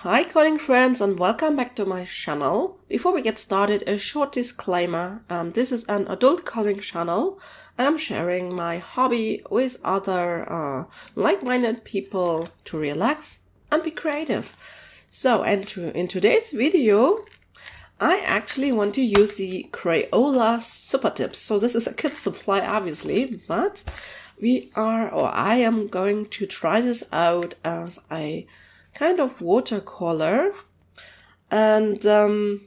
Hi coding friends and welcome back to my channel. Before we get started, a short disclaimer. This is an adult coloring channel and I'm sharing my hobby with other like-minded people to relax and be creative. So, in today's video, I actually want to use the Crayola Supertips. So this is a kit supply obviously, but I am going to try this out as a kind of watercolor, and there's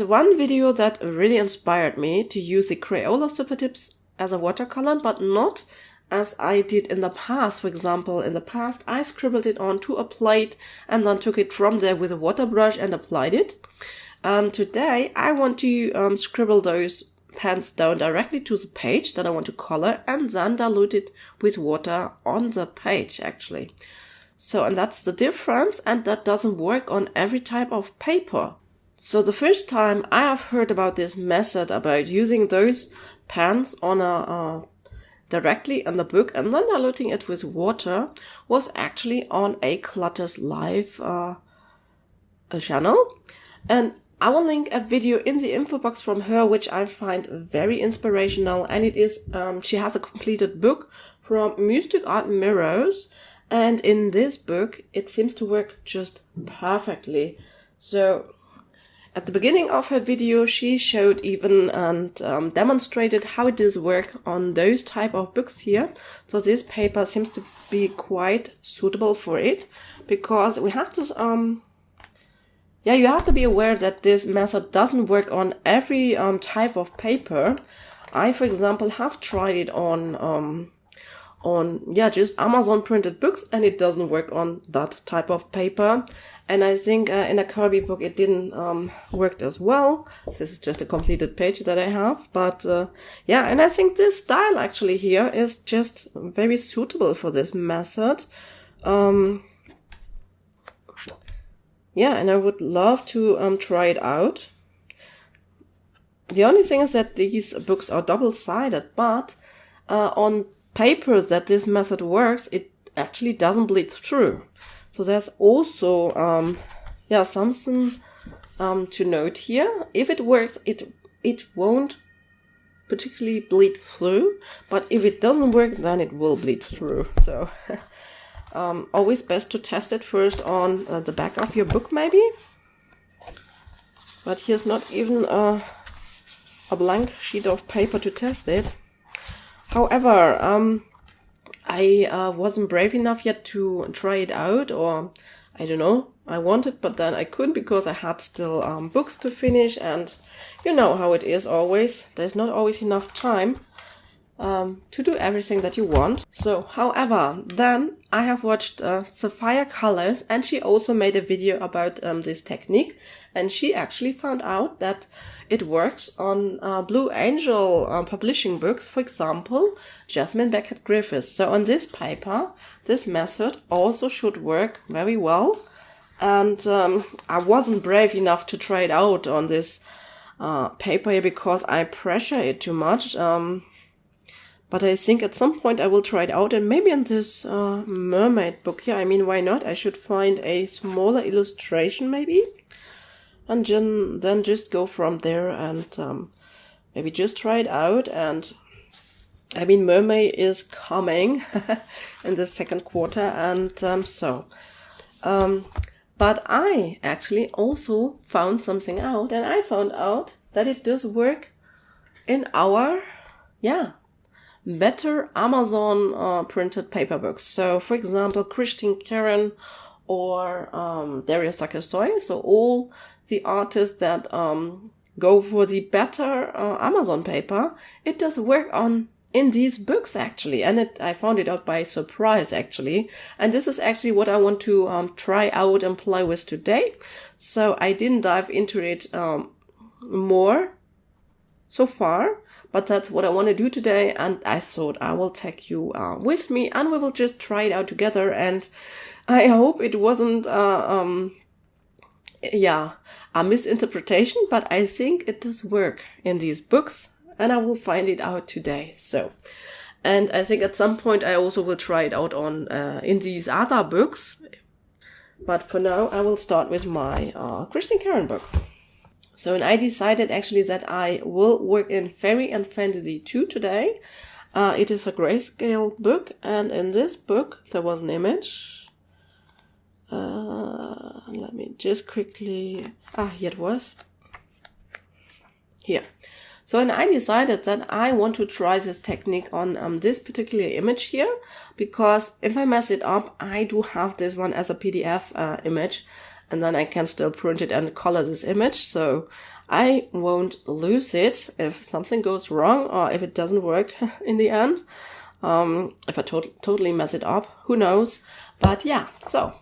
one video that really inspired me to use the Crayola Supertips as a watercolor, but not as I did in the past. For example, in the past I scribbled it onto a plate and then took it from there with a waterbrush and applied it. Today I want to scribble those pens down directly to the page that I want to color and then dilute it with water on the page actually. So, and that's the difference, and that doesn't work on every type of paper. So the first time I have heard about this method about using those pens on directly in the book and then diluting it with water was actually on a Clutter's Live channel, and I will link a video in the info box from her, which I find very inspirational. And it is, she has a completed book from Mystic Art Mirrors. And in this book, it seems to work just perfectly. So at the beginning of her video, she showed even and demonstrated how it does work on those type of books here. So this paper seems to be quite suitable for it, because we have to, you have to be aware that this method doesn't work on every type of paper. I, for example, have tried it on just Amazon printed books, and it doesn't work on that type of paper. And I think in a Kirby book it didn't work as well. This is just a completed page that I have, but and I think this style actually here is just very suitable for this method. And I would love to try it out. The only thing is that these books are double-sided, but on papers that this method works, it actually doesn't bleed through. So there's also something to note here. If it works, it won't particularly bleed through, but if it doesn't work, then it will bleed through. So always best to test it first on the back of your book maybe. But here's not even a blank sheet of paper to test it. However, I wasn't brave enough yet to try it out, or I don't know, I wanted, but then I couldn't because I had still books to finish, and you know how it is always. There's not always enough time to do everything that you want. So, however, then I have watched Sapphire Colors, and she also made a video about this technique, and she actually found out that it works on Blue Angel publishing books, for example, Jasmine Beckett Griffiths. So on this paper, this method also should work very well, and I wasn't brave enough to try it out on this paper here because I pressure it too much. But I think at some point I will try it out, and maybe in this mermaid book here, I mean, why not? I should find a smaller illustration maybe, and then just go from there and maybe just try it out. And I mean, mermaid is coming in the second quarter, and but I actually also found something out, and I found out that it does work in our, better Amazon printed paper books. So, for example, Christine Karron or Darius Sakastoy. So all the artists that go for the better Amazon paper, it does work in these books actually, and I found it out by surprise actually. And this is actually what I want to try out and play with today. So I didn't dive into it more so far, but that's what I want to do today, and I thought I will take you with me, and we will just try it out together. And I hope it wasn't a misinterpretation, but I think it does work in these books, and I will find it out today. So And I think at some point I also will try it out on in these other books. But for now, I will start with my Christine Karron book. So, and I decided actually that I will work in Fairy and Fantasy 2 today. It is a grayscale book, and in this book there was an image. Let me just quickly... here it was. Here. So, and I decided that I want to try this technique on this particular image here, because if I mess it up, I do have this one as a PDF image, and then I can still print it and color this image, so I won't lose it if something goes wrong or if it doesn't work in the end. If I totally mess it up, who knows? But yeah, so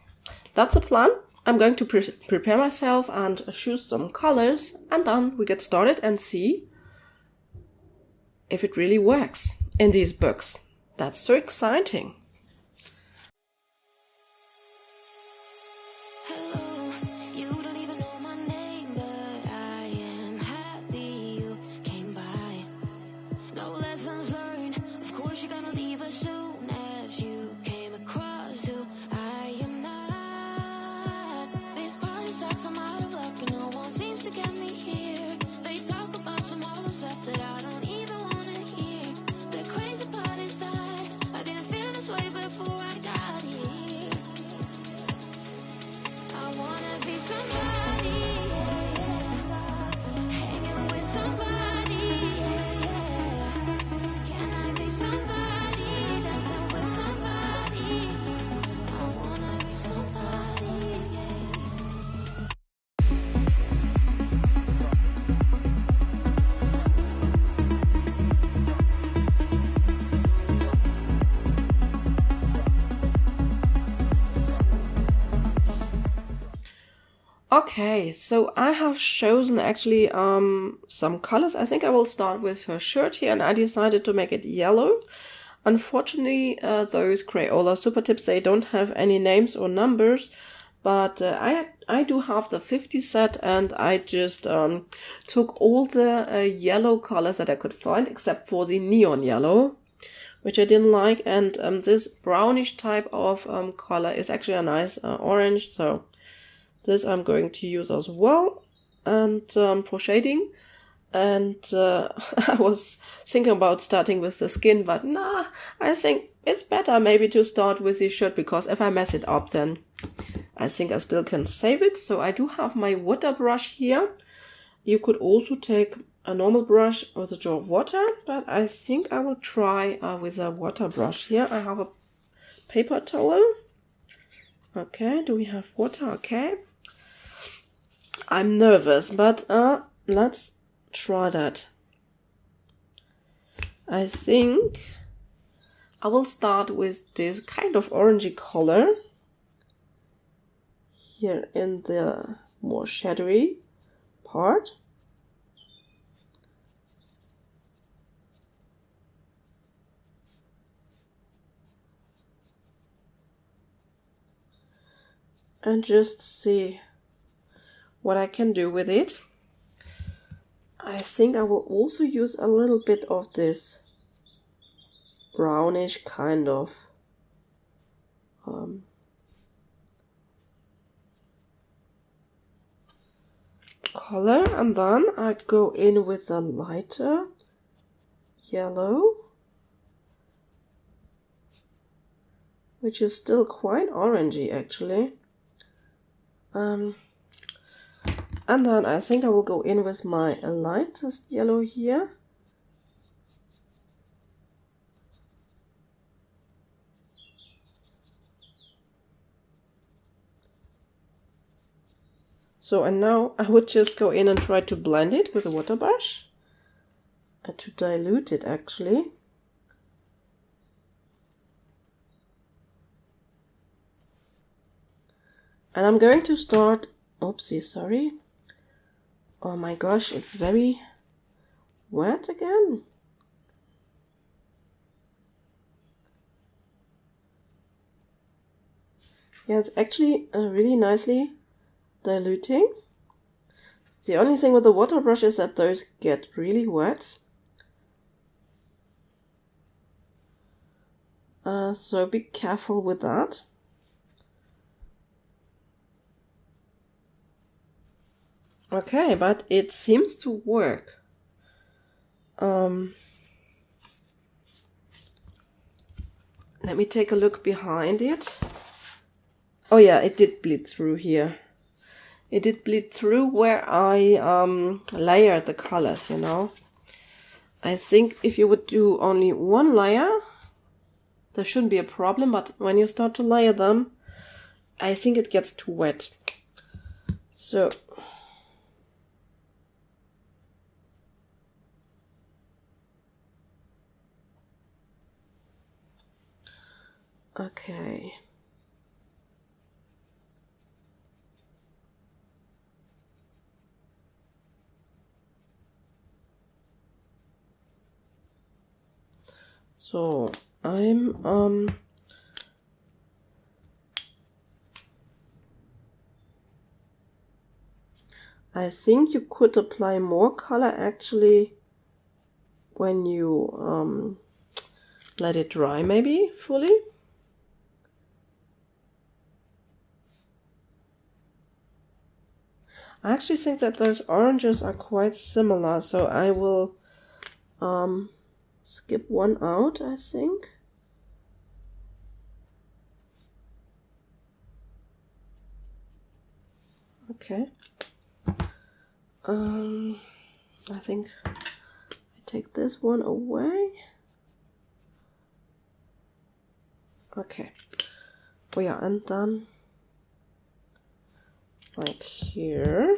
that's the plan. I'm going to prepare myself and choose some colors, and then we get started and see if it really works in these books. That's so exciting. Hello, you don't even know my name, but I am happy you came by. No lessons learned, of course you're gonna leave as soon as you came across who I am not. This party sucks, I'm out of luck, and no one seems to get me here. They talk about some all the stuff that I don't even want. Crazy part is that I didn't feel this way before I got here. I wanna be somebody, hanging with somebody, Can I be somebody, dancing with somebody? I wanna be somebody, Okay, so I have chosen actually some colors. I think I will start with her shirt here, and I decided to make it yellow. Unfortunately, those Crayola Supertips, they don't have any names or numbers, but I do have the 50 set, and I just took all the yellow colors that I could find, except for the neon yellow, which I didn't like, and this brownish type of color is actually a nice orange, so this I'm going to use as well, and for shading. And I was thinking about starting with the skin, but nah, I think it's better maybe to start with the shirt, because if I mess it up, then I think I still can save it. So I do have my water brush here. You could also take a normal brush with a jar of water, but I think I will try with a water brush here. I have a paper towel. Okay, do we have water? Okay. I'm nervous, but let's try that. I think I will start with this kind of orangey color here in the more shadowy part. And just see what I can do with it. I think I will also use a little bit of this brownish kind of color, and then I go in with a lighter yellow, which is still quite orangey actually. And then I think I will go in with my lightest yellow here. So, and now I would just go in and try to blend it with a water brush. And to dilute it actually. And I'm going to start, oopsie, sorry. Oh my gosh, it's very wet again. Yeah, it's actually really nicely diluting. The only thing with the water brush is that those get really wet. So be careful with that. Okay, but it seems to work. Let me take a look behind it. Oh yeah, it did bleed through here. It did bleed through where I layered the colors, you know. I think if you would do only one layer, there shouldn't be a problem, but when you start to layer them, I think it gets too wet. So okay. So I think you could apply more color actually when you let it dry, maybe fully. I actually think that those oranges are quite similar, so I will skip one out, I think. Okay. I think I take this one away. Okay. Oh yeah, and then like here.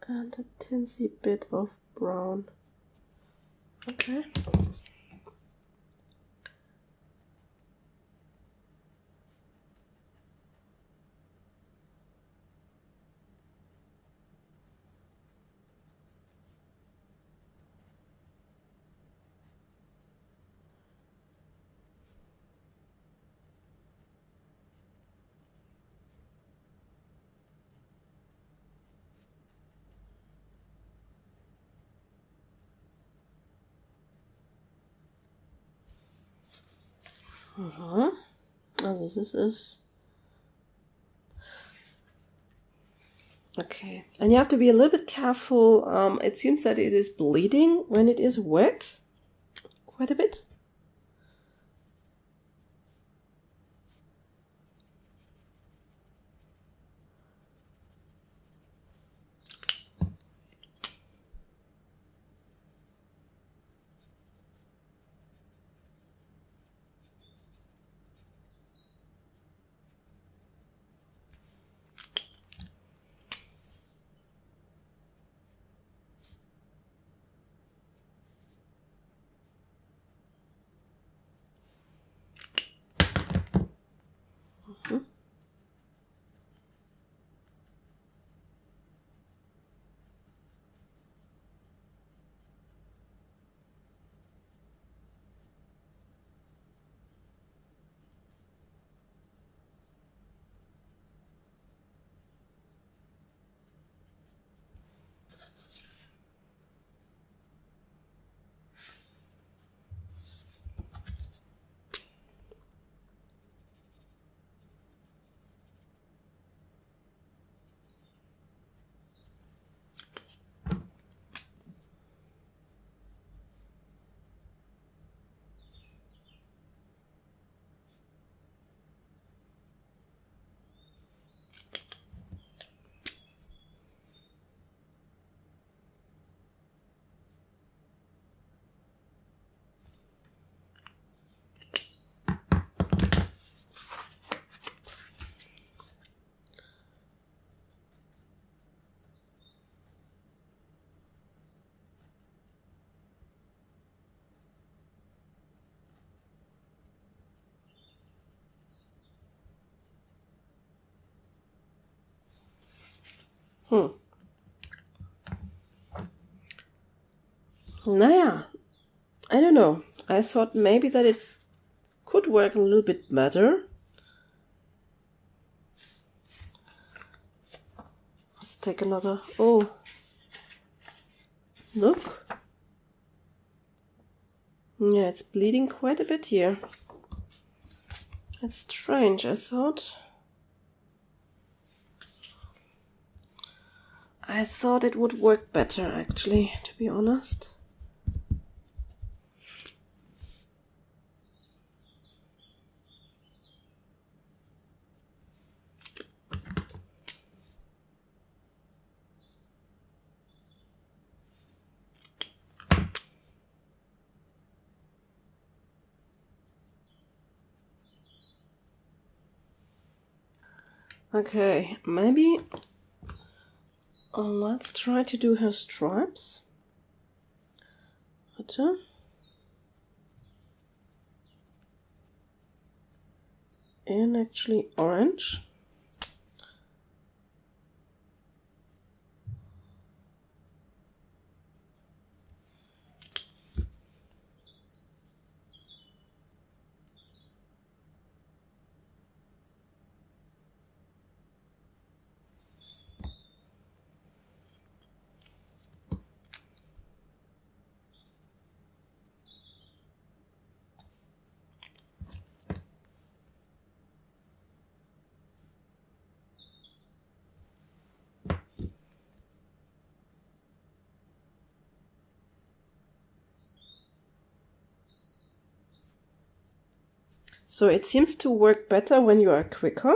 And a teensy bit of brown. Okay. Also this is okay, and you have to be a little bit careful. It seems that it is bleeding when it is wet, quite a bit. Naja, I don't know. I thought maybe that it could work a little bit better. Let's take another. Oh, Look. Yeah, it's bleeding quite a bit here. That's strange, I thought it would work better, actually, to be honest. Okay, maybe let's try to do her stripes. And actually orange. So it seems to work better when you are quicker.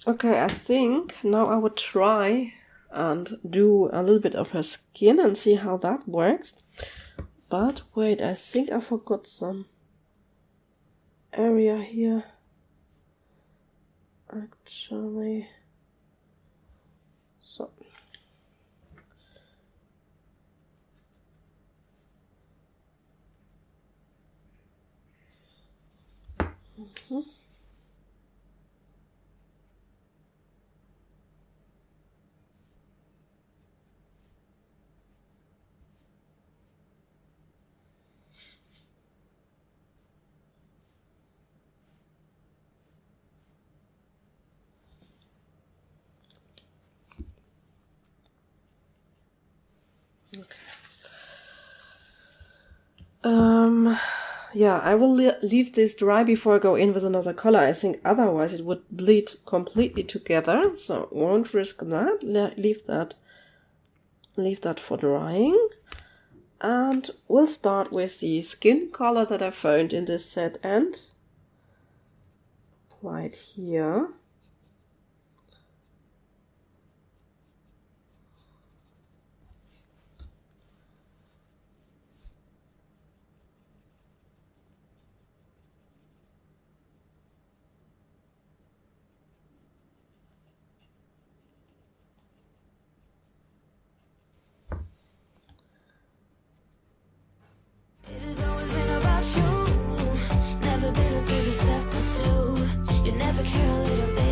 Okay, I think now I would try and do a little bit of her skin and see how that works. But wait, I think I forgot some area here. Actually, so. Okay. Yeah, I will leave this dry before I go in with another color. I think otherwise it would bleed completely together, so won't risk that. Leave that for drying. And we'll start with the skin color that I found in this set and apply it here. Never been a to be set for two. You never care a little bit.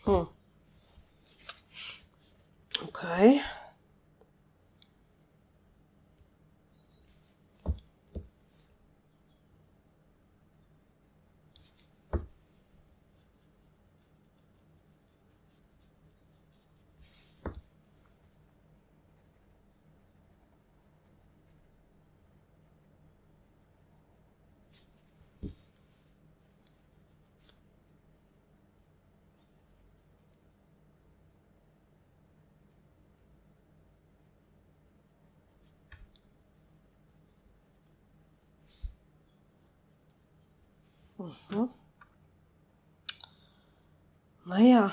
Hmm. Okay. Naja.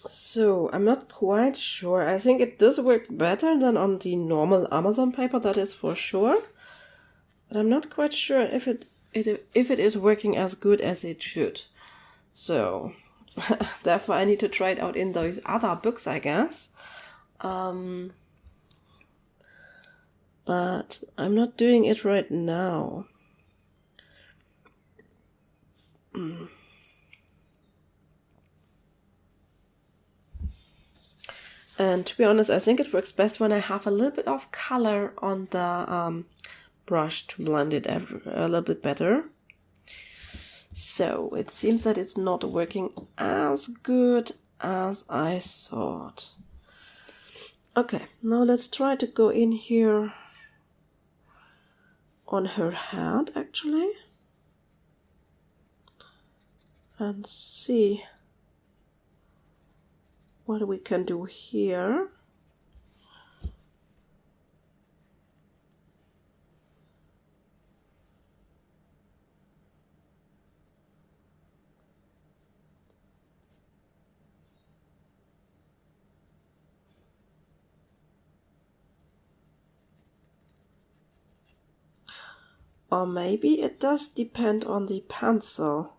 So, I'm not quite sure. I think it does work better than on the normal Amazon paper, that is for sure. But I'm not quite sure if it is working as good as it should. So, therefore I need to try it out in those other books, I guess. But I'm not doing it right now. And to be honest, I think it works best when I have a little bit of color on the brush to blend it a little bit better. So it seems that it's not working as good as I thought. Okay, now let's try to go in here on her head actually and see what we can do here. Or maybe it does depend on the pencil.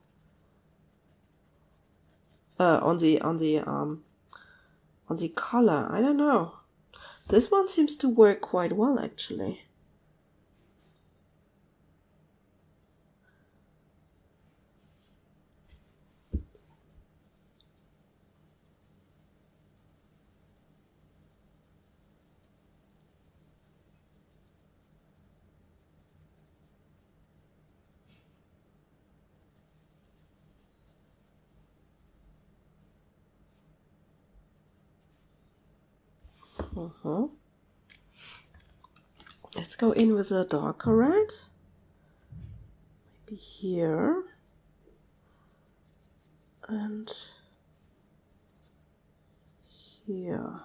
On the color. I don't know. This one seems to work quite well actually. Let's go in with a darker red. Maybe here. And here.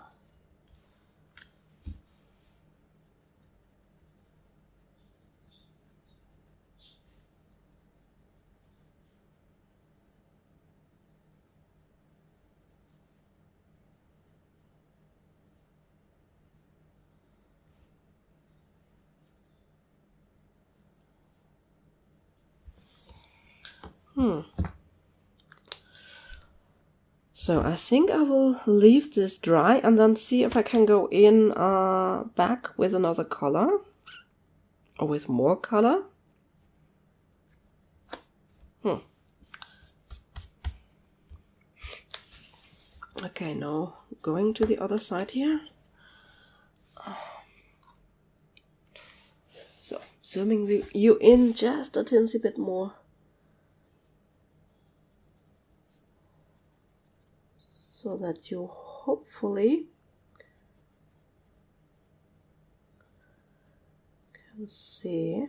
So I think I will leave this dry and then see if I can go in back with another color or with more color. Okay, now going to the other side here. So zooming you in just a teensy bit more. So that you hopefully can see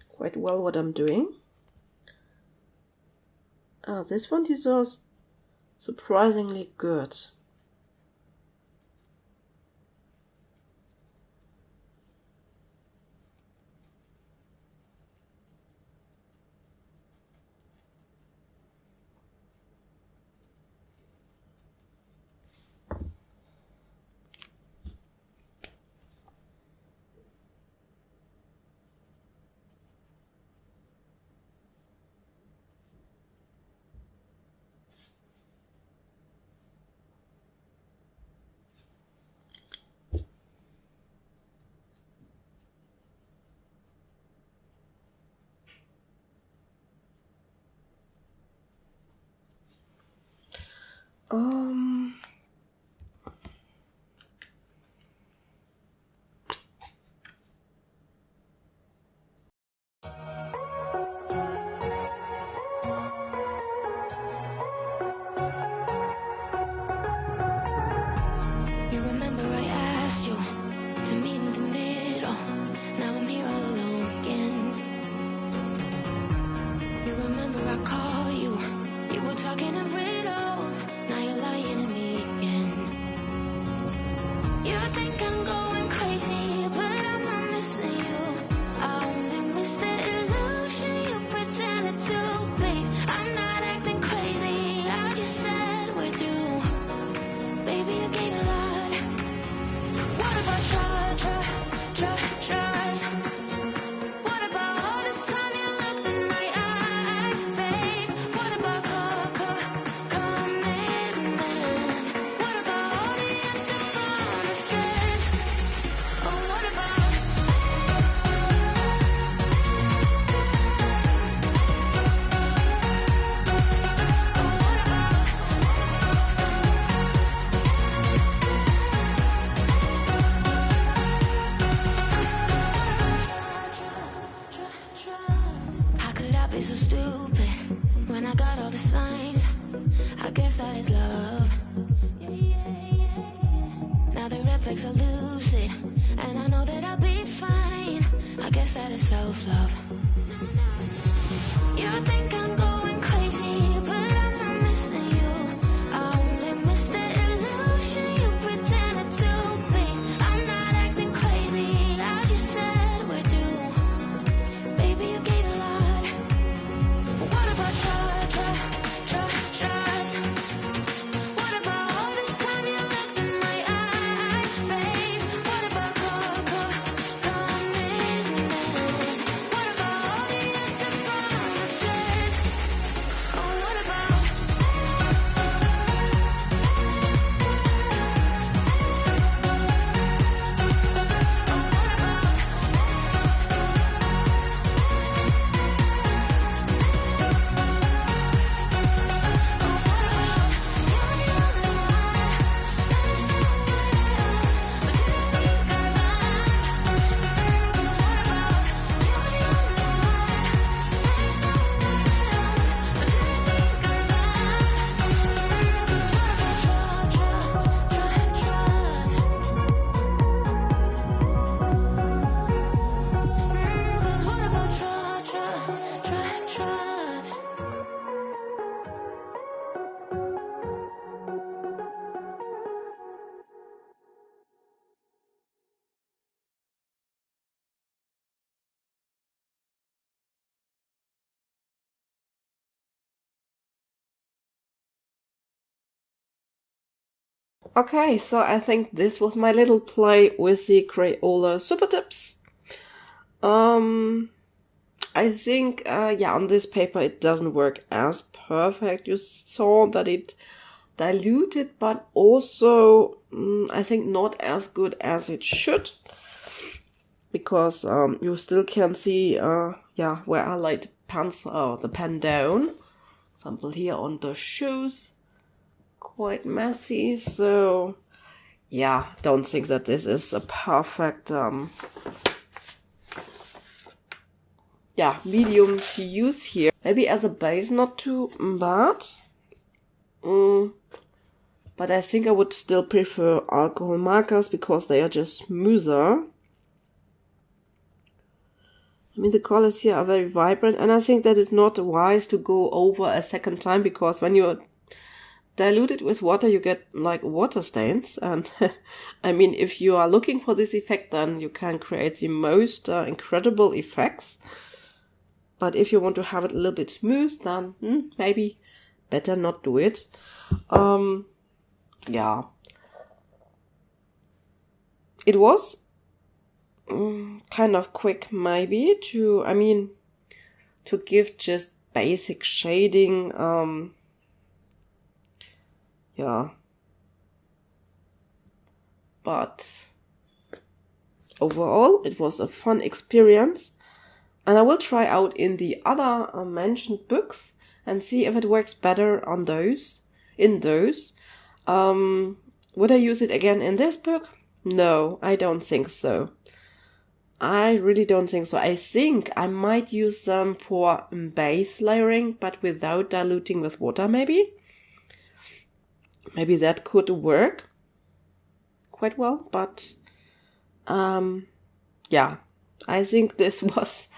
quite well what I'm doing. This one deserves surprisingly good. You remember I asked you to meet in the middle. Now I'm here all alone again. You remember I call you. You were talking in riddles. Now you're lying to me again. You think I'm going crazy, but I'm not missing you. I only miss the illusion you pretended to be. I'm not acting crazy. I just said we're through. Baby, you gave a lot. What about trust? What about all this time you looked in my eyes, babe? What about commitment? What about all the empty promises? Oh, what about? How could I be so stupid when I got all the signs? I guess that is love. Now the red flags are lucid, and I know that I'll be fine. I guess that is self-love. You think I'm going crazy, but I'm not missing you. I only miss the illusion you pretended to be. I'm not acting crazy, I just said we're through. Baby, you gave a lot. What about trust? What about all this time you looked in my eyes, babe? What about commitment? What about all the empty promises? Oh, what about? Trust. Okay, so I think this was my little play with the Crayola Supertips. I think, yeah, on this paper it doesn't work as perfect. You saw that it diluted, but also, I think not as good as it should. Because you still can see, yeah, where I laid the pen down. Example here on the shoes. Quite messy, so yeah, don't think that this is a perfect medium to use here. Maybe as a base not too bad, but I think I would still prefer alcohol markers because they are just smoother. I mean, the colors here are very vibrant, and I think that it's not wise to go over a second time, because when you dilute it with water, you get like water stains. And I mean, if you are looking for this effect, then you can create the most incredible effects. But if you want to have it a little bit smooth, then maybe better not do it. Yeah. It was kind of quick maybe to give just basic shading. Yeah. But overall, it was a fun experience. And I will try out in the other mentioned books and see if it works better on those. Would I use it again in this book? No, I don't think so. I really don't think so. I think I might use them for base layering, but without diluting with water, maybe. Maybe that could work quite well, but yeah, I think this was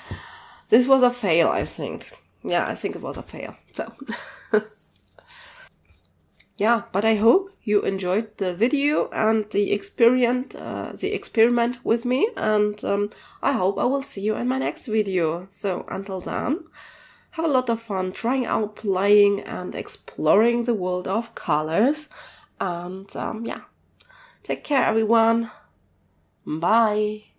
a fail, I think. Yeah, I think it was a fail. So yeah, but I hope you enjoyed the video and the experiment with me, and I hope I will see you in my next video. So until then, have a lot of fun trying out, playing and exploring the world of colors, and yeah, take care everyone. Bye.